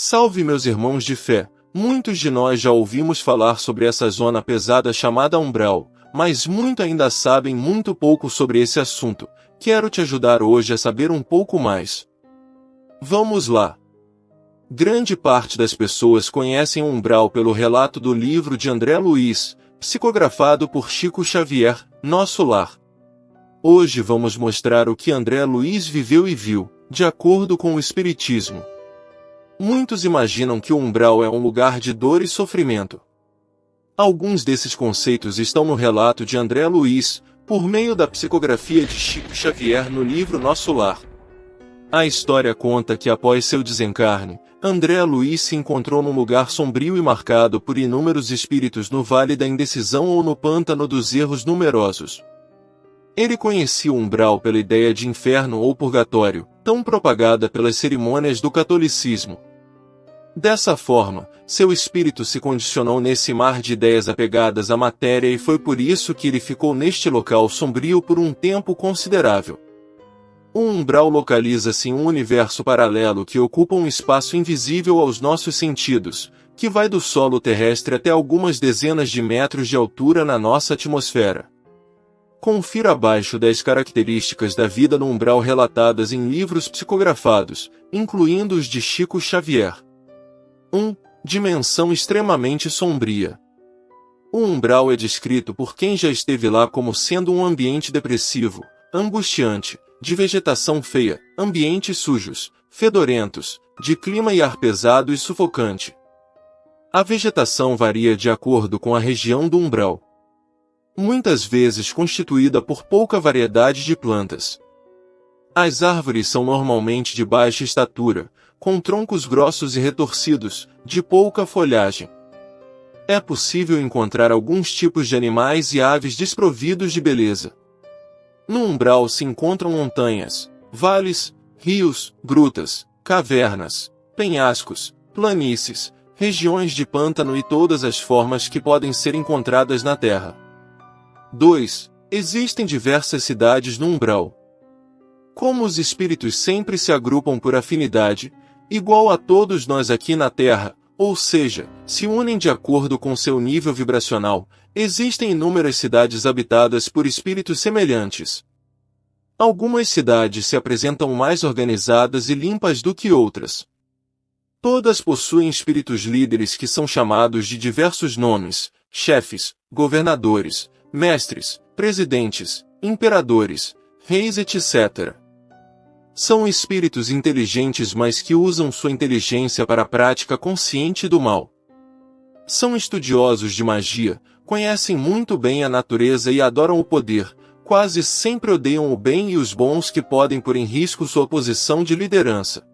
Salve meus irmãos de fé! Muitos de nós já ouvimos falar sobre essa zona pesada chamada umbral, mas muito ainda sabem muito pouco sobre esse assunto. Quero te ajudar hoje a saber um pouco mais. Vamos lá! Grande parte das pessoas conhecem o umbral pelo relato do livro de André Luiz, psicografado por Chico Xavier, Nosso Lar. Hoje vamos mostrar o que André Luiz viveu e viu, de acordo com o Espiritismo. Muitos imaginam que o umbral é um lugar de dor e sofrimento. Alguns desses conceitos estão no relato de André Luiz, por meio da psicografia de Chico Xavier no livro Nosso Lar. A história conta que após seu desencarne, André Luiz se encontrou num lugar sombrio e marcado por inúmeros espíritos no Vale da Indecisão ou no Pântano dos Erros Numerosos. Ele conhecia o umbral pela ideia de inferno ou purgatório, tão propagada pelas cerimônias do catolicismo. Dessa forma, seu espírito se condicionou nesse mar de ideias apegadas à matéria e foi por isso que ele ficou neste local sombrio por um tempo considerável. O umbral localiza-se em um universo paralelo que ocupa um espaço invisível aos nossos sentidos, que vai do solo terrestre até algumas dezenas de metros de altura na nossa atmosfera. Confira abaixo 10 características da vida no umbral relatadas em livros psicografados, incluindo os de Chico Xavier. 1. Dimensão extremamente sombria. O umbral é descrito por quem já esteve lá como sendo um ambiente depressivo, angustiante, de vegetação feia, ambientes sujos, fedorentos, de clima e ar pesado e sufocante. A vegetação varia de acordo com a região do umbral, muitas vezes constituída por pouca variedade de plantas. As árvores são normalmente de baixa estatura, com troncos grossos e retorcidos, de pouca folhagem. É possível encontrar alguns tipos de animais e aves desprovidos de beleza. No umbral se encontram montanhas, vales, rios, grutas, cavernas, penhascos, planícies, regiões de pântano e todas as formas que podem ser encontradas na Terra. 2. Existem diversas cidades no umbral. Como os espíritos sempre se agrupam por afinidade, igual a todos nós aqui na Terra, ou seja, se unem de acordo com seu nível vibracional, existem inúmeras cidades habitadas por espíritos semelhantes. Algumas cidades se apresentam mais organizadas e limpas do que outras. Todas possuem espíritos líderes que são chamados de diversos nomes: chefes, governadores, mestres, presidentes, imperadores, reis, etc. São espíritos inteligentes, mas que usam sua inteligência para a prática consciente do mal. São estudiosos de magia, conhecem muito bem a natureza e adoram o poder, quase sempre odeiam o bem e os bons que podem pôr em risco sua posição de liderança.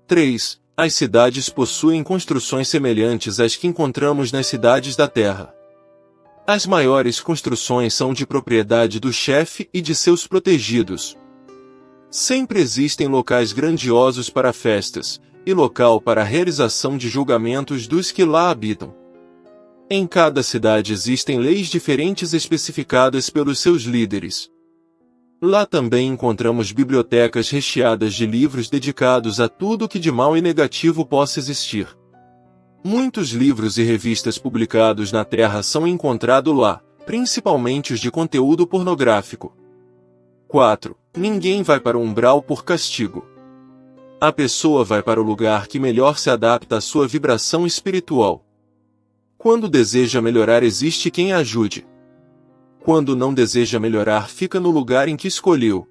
3. As cidades possuem construções semelhantes às que encontramos nas cidades da Terra. As maiores construções são de propriedade do chefe e de seus protegidos. Sempre existem locais grandiosos para festas, e local para a realização de julgamentos dos que lá habitam. Em cada cidade existem leis diferentes especificadas pelos seus líderes. Lá também encontramos bibliotecas recheadas de livros dedicados a tudo que de mal e negativo possa existir. Muitos livros e revistas publicados na Terra são encontrados lá, principalmente os de conteúdo pornográfico. 4. Ninguém vai para o umbral por castigo. A pessoa vai para o lugar que melhor se adapta à sua vibração espiritual. Quando deseja melhorar, existe quem a ajude. Quando não deseja melhorar, fica no lugar em que escolheu.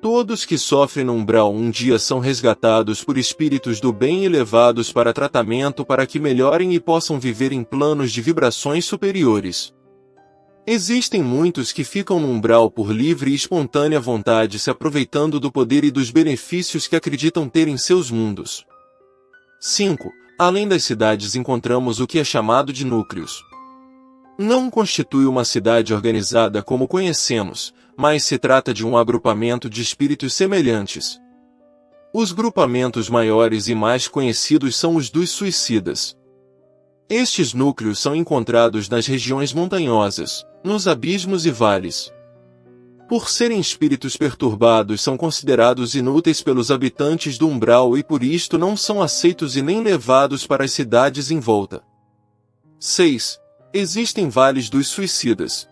Todos que sofrem no umbral um dia são resgatados por espíritos do bem e levados para tratamento para que melhorem e possam viver em planos de vibrações superiores. Existem muitos que ficam no umbral por livre e espontânea vontade, se aproveitando do poder e dos benefícios que acreditam ter em seus mundos. 5. Além das cidades encontramos o que é chamado de núcleos. Não constitui uma cidade organizada como conhecemos, mas se trata de um agrupamento de espíritos semelhantes. Os grupamentos maiores e mais conhecidos são os dos suicidas. Estes núcleos são encontrados nas regiões montanhosas, nos abismos e vales. Por serem espíritos perturbados, são considerados inúteis pelos habitantes do umbral e por isto não são aceitos e nem levados para as cidades em volta. 6. Existem vales dos suicidas.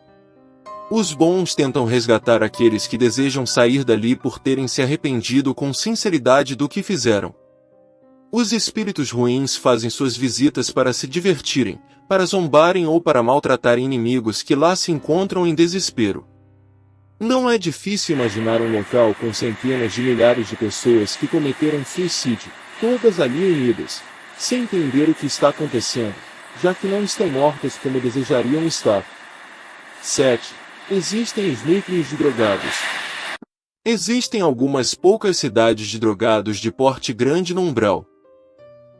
Os bons tentam resgatar aqueles que desejam sair dali por terem se arrependido com sinceridade do que fizeram. Os espíritos ruins fazem suas visitas para se divertirem, para zombarem ou para maltratarem inimigos que lá se encontram em desespero. Não é difícil imaginar um local com centenas de milhares de pessoas que cometeram suicídio, todas ali unidas, sem entender o que está acontecendo, já que não estão mortas como desejariam estar. 7. Existem os núcleos de drogados. Existem algumas poucas cidades de drogados de porte grande no umbral.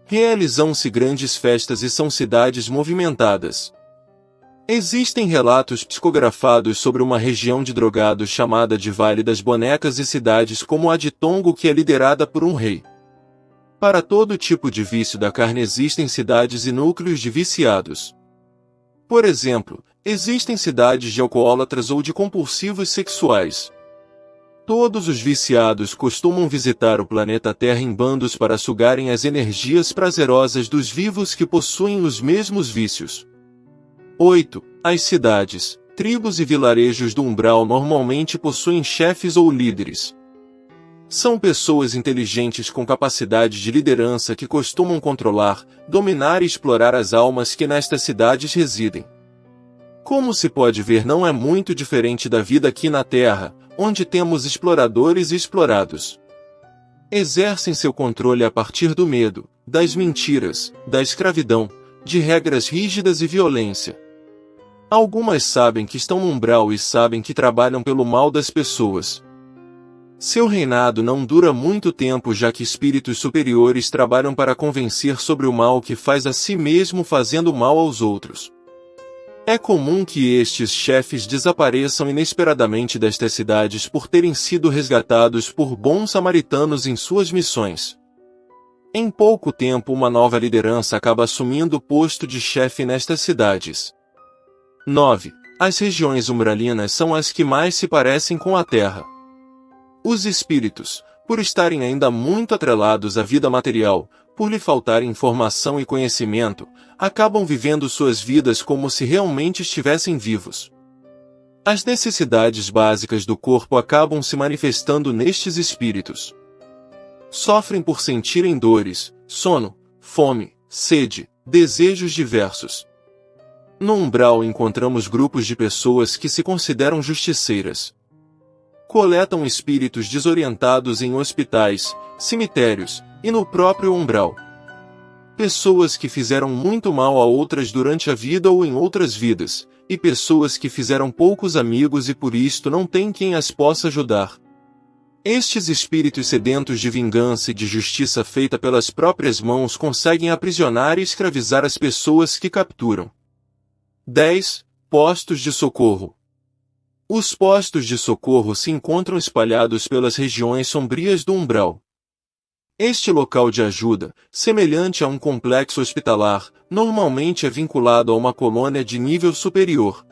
Realizam-se grandes festas e são cidades movimentadas. Existem relatos psicografados sobre uma região de drogados chamada de Vale das Bonecas e cidades como a de Tongo, que é liderada por um rei. Para todo tipo de vício da carne existem cidades e núcleos de viciados. Por exemplo, existem cidades de alcoólatras ou de compulsivos sexuais. Todos os viciados costumam visitar o planeta Terra em bandos para sugarem as energias prazerosas dos vivos que possuem os mesmos vícios. 8. As cidades, tribos e vilarejos do umbral normalmente possuem chefes ou líderes. São pessoas inteligentes com capacidade de liderança que costumam controlar, dominar e explorar as almas que nestas cidades residem. Como se pode ver, não é muito diferente da vida aqui na Terra, onde temos exploradores e explorados. Exercem seu controle a partir do medo, das mentiras, da escravidão, de regras rígidas e violência. Algumas sabem que estão no umbral e sabem que trabalham pelo mal das pessoas. Seu reinado não dura muito tempo, já que espíritos superiores trabalham para convencer sobre o mal que faz a si mesmo fazendo mal aos outros. É comum que estes chefes desapareçam inesperadamente destas cidades por terem sido resgatados por bons samaritanos em suas missões. Em pouco tempo, uma nova liderança acaba assumindo o posto de chefe nestas cidades. 9. As regiões umbralinas são as que mais se parecem com a Terra. Os espíritos, por estarem ainda muito atrelados à vida material, por lhe faltar informação e conhecimento, acabam vivendo suas vidas como se realmente estivessem vivos. As necessidades básicas do corpo acabam se manifestando nestes espíritos. Sofrem por sentirem dores, sono, fome, sede, desejos diversos. No umbral encontramos grupos de pessoas que se consideram justiceiras. Coletam espíritos desorientados em hospitais, cemitérios e no próprio umbral. Pessoas que fizeram muito mal a outras durante a vida ou em outras vidas, e pessoas que fizeram poucos amigos e por isto não têm quem as possa ajudar. Estes espíritos sedentos de vingança e de justiça feita pelas próprias mãos conseguem aprisionar e escravizar as pessoas que capturam. 10. Postos de socorro. Os postos de socorro se encontram espalhados pelas regiões sombrias do umbral. Este local de ajuda, semelhante a um complexo hospitalar, normalmente é vinculado a uma colônia de nível superior.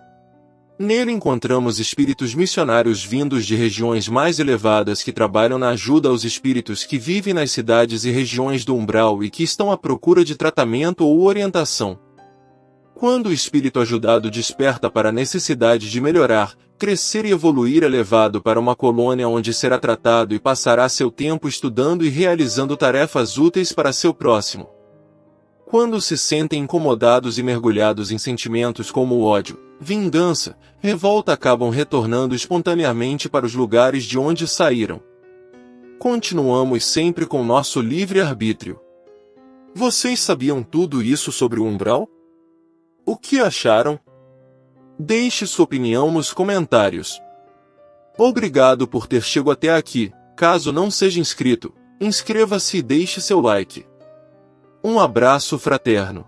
Nele encontramos espíritos missionários vindos de regiões mais elevadas que trabalham na ajuda aos espíritos que vivem nas cidades e regiões do umbral e que estão à procura de tratamento ou orientação. Quando o espírito ajudado desperta para a necessidade de melhorar, crescer e evoluir, é levado para uma colônia onde será tratado e passará seu tempo estudando e realizando tarefas úteis para seu próximo. Quando se sentem incomodados e mergulhados em sentimentos como o ódio, vingança, revolta, acabam retornando espontaneamente para os lugares de onde saíram. Continuamos sempre com nosso livre-arbítrio. Vocês sabiam tudo isso sobre o umbral? O que acharam? Deixe sua opinião nos comentários. Obrigado por ter chegado até aqui. Caso não seja inscrito, inscreva-se e deixe seu like. Um abraço fraterno.